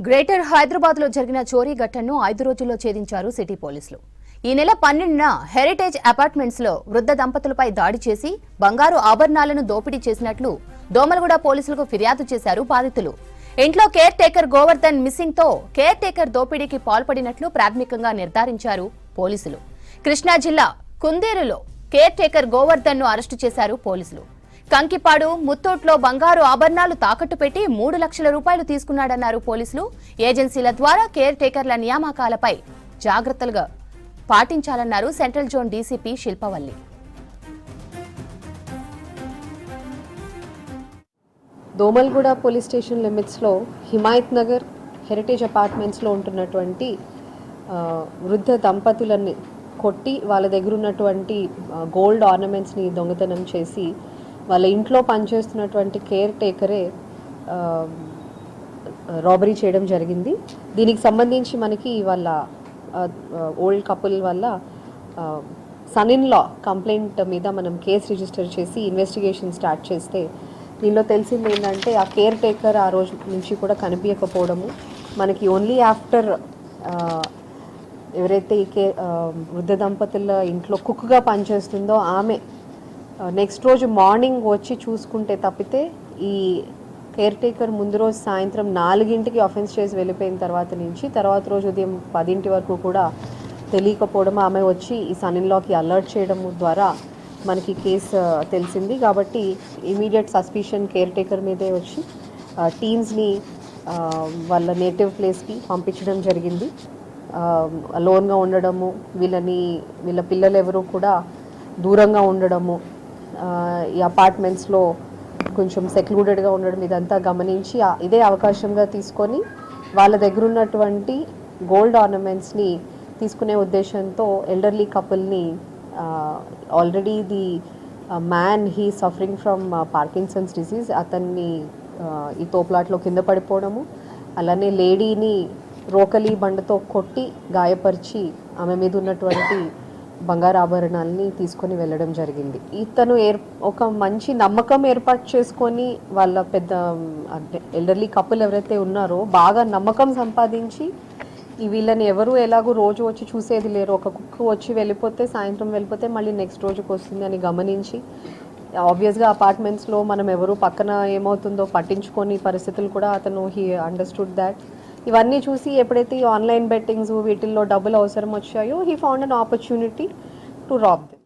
Greater Hyderabad లో జరిగిన చోరీ ఘటనను 5 రోజుల్లో ఛేదించారు సిటీ పోలీసులు. ఈ నెల 12న హెరిటేజ్ అపార్ట్మెంట్స్ లో వృద్ధ దంపతులపై దాడి చేసి బంగారు ఆభరణాలను దోపిడీ చేసినట్లు దోమలగూడ పోలీసులకు ఫిర్యాదు చేశారు బాధితులు. ఇంట్లో కేర్ టేకర్ గోవర్ధన్ మిస్సింగ్ తో కేర్ టేకర్ దోపిడీకి పాల్పడినట్లు ప్రాథమికంగా నిర్ధారించారు పోలీసులు. కృష్ణా జిల్లా కుందేరులో కేర్ టేకర్ గోవర్ధన్ ను అరెస్టు చేశారు పోలీసులు. కంకిపాడు ముత్తూట్లో బంగారు ఆభరణాలు తాకట్టు పెట్టి 3 లక్షల రూపాయలు తీసుకున్నాడన్నారు పోలీసులు. ఏజెన్సీల ద్వారా కేర్ టేకర్ల నియామకాలపై జాగ్రత్తలుగా పాటించాలన్నారు central zone DCP Shilpavalli. Domalguda police station లిమిట్స్లో హిమాయత్ నగర్ హెరిటేజ్ అపార్ట్మెంట్స్లో ఉంటున్నటువంటి వృద్ధ దంపతులని కొట్టి వాళ్ళ దగ్గర ఉన్నటువంటి గోల్డ్ ఆర్నమెంట్స్ని దొంగతనం చేసి వాళ్ళ ఇంట్లో పనిచేస్తున్నటువంటి కేర్ టేకరే రాబరీ చేయడం జరిగింది. దీనికి సంబంధించి మనకి వాళ్ళ ఓల్డ్ కపుల్ వల్ల సన్ ఇన్ లా కంప్లైంట్ మీద మనం కేసు రిజిస్టర్ చేసి ఇన్వెస్టిగేషన్ స్టార్ట్ చేస్తే దీనిలో తెలిసింది ఏంటంటే ఆ కేర్ టేకర్ ఆ రోజు నుంచి కూడా కనిపించకపోవడము, మనకి ఓన్లీ ఆఫ్టర్ ఎవరైతే ఈ వృద్ధ దంపతుల ఇంట్లో కుక్గా పనిచేస్తుందో ఆమె నెక్స్ట్ రోజు మార్నింగ్ వచ్చి చూసుకుంటే తప్పితే ఈ కేర్ టేకర్ ముందు రోజు సాయంత్రం 4ంటికి ఆఫెన్స్ చేసి వెళ్ళిపోయిన తర్వాత రోజు ఉదయం 10 వరకు కూడా తెలియకపోవడం, ఆమె వచ్చి ఈ సన్ ఇన్ లాకి అలర్ట్ చేయడం ద్వారా మనకి కేసు తెలిసింది. కాబట్టి ఇమీడియట్ సస్పిషన్ కేర్ టేకర్ మీదే వచ్చి టీమ్స్ని వాళ్ళ నేటివ్ ప్లేస్కి పంపించడం జరిగింది. అలోన్గా ఉండడము, వీళ్ళ పిల్లలు ఎవరు కూడా దూరంగా ఉండడము, ఈ అపార్ట్మెంట్స్లో కొంచెం సెక్లూడెడ్గా ఉండడం ఇదంతా గమనించి ఇదే అవకాశంగా తీసుకొని వాళ్ళ దగ్గర ఉన్నటువంటి గోల్డ్ ఆర్నమెంట్స్ని తీసుకునే ఉద్దేశంతో ఎల్డర్లీ కపుల్ని already the man he suffering from Parkinson's disease అతన్ని ఈ తోపులాట్లో కింద పడిపోవడము, అలానే లేడీని రోకలి బండతో కొట్టి గాయపరిచి ఆమె మీద ఉన్నటువంటి బంగారు ఆభరణాలని తీసుకొని వెళ్ళడం జరిగింది. ఇతను ఒక మంచి నమ్మకం ఏర్పాటు చేసుకొని వాళ్ళ పెద్ద అంటే ఎల్డర్లీ కపుల్ ఎవరైతే ఉన్నారో బాగా నమ్మకం సంపాదించి వీళ్ళని ఎవరు ఎలాగో రోజు వచ్చి చూసేది లేరు, ఒక కుక్ వచ్చి వెళ్ళిపోతే సాయంత్రం వెళ్ళిపోతే మళ్ళీ నెక్స్ట్ రోజుకి వస్తుంది అని గమనించి ఆబ్వియస్గా అపార్ట్మెంట్స్లో మనం ఎవరు పక్కన ఏమవుతుందో పట్టించుకొని పరిస్థితులు కూడా అతను హీ అండర్స్టూడ్ దాట్. ఇవన్నీ చూసి ఎప్పుడైతే ఈ ఆన్లైన్ బెట్టింగ్స్ వీటిల్లో డబ్బులు అవసరం వచ్చాయో he found an opportunity to rob them.